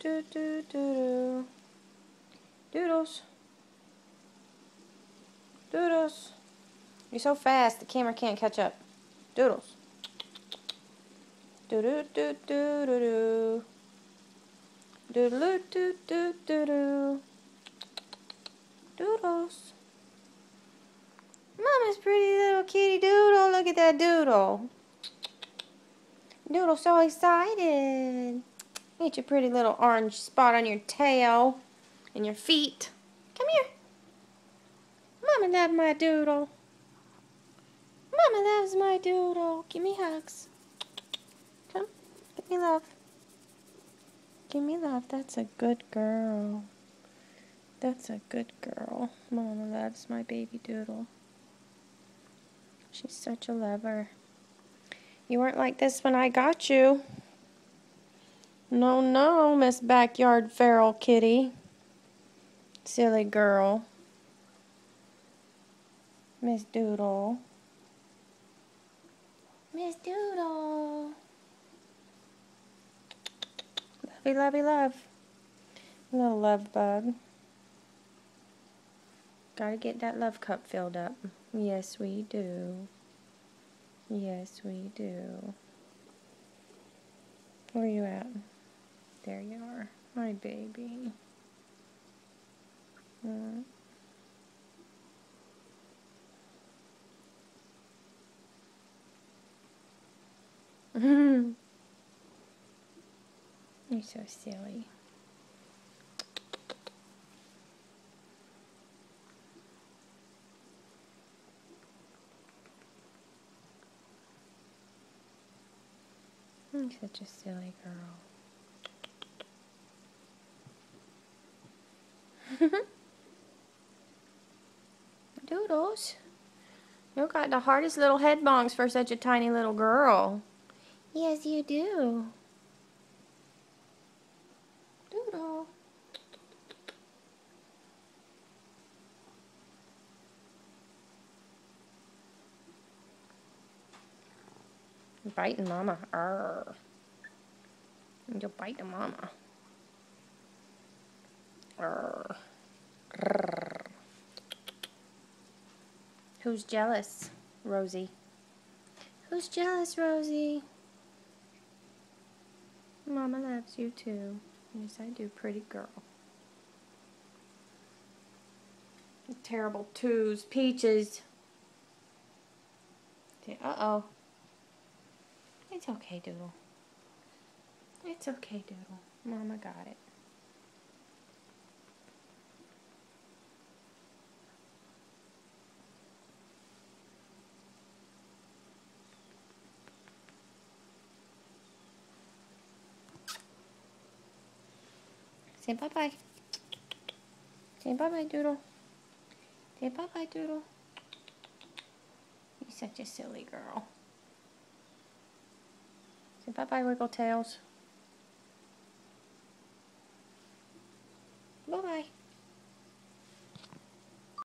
Do do do. Doodles. Doodles. You're so fast, the camera can't catch up. Doodles. Do do do do do do. Doodle do do do do. Doodles. Mama's pretty little kitty doodle. Look at that doodle. Doodle's so excited. Get your pretty little orange spot on your tail and your feet. Come here. Mama loves my doodle. Mama loves my doodle. Give me hugs. Come. Give me love. Give me love. That's a good girl. That's a good girl. Mama loves my baby doodle. She's such a lover. You weren't like this when I got you. No, no, Miss Backyard Feral Kitty. Silly girl. Miss Doodle. Miss Doodle. Lovey, lovey, love. Little love bug. Gotta get that love cup filled up. Yes, we do. Yes, we do. Where are you at? There you are. My baby. You're so silly. You're such a silly girl. Doodles, you got the hardest little head bongs for such a tiny little girl. Yes, you do. Doodle. You're biting Mama. Arr. You'll bite the Mama. Arr. Arr. Who's jealous? Rosie. Who's jealous, Rosie? Mama loves you too. Yes, I do, pretty girl. Terrible twos. Peaches. Uh-oh. It's okay, Doodle. It's okay, Doodle. Mama got it. Say bye-bye. Say bye-bye, Doodle. Say bye-bye, Doodle. You're such a silly girl. Say bye-bye, Wiggle Tails.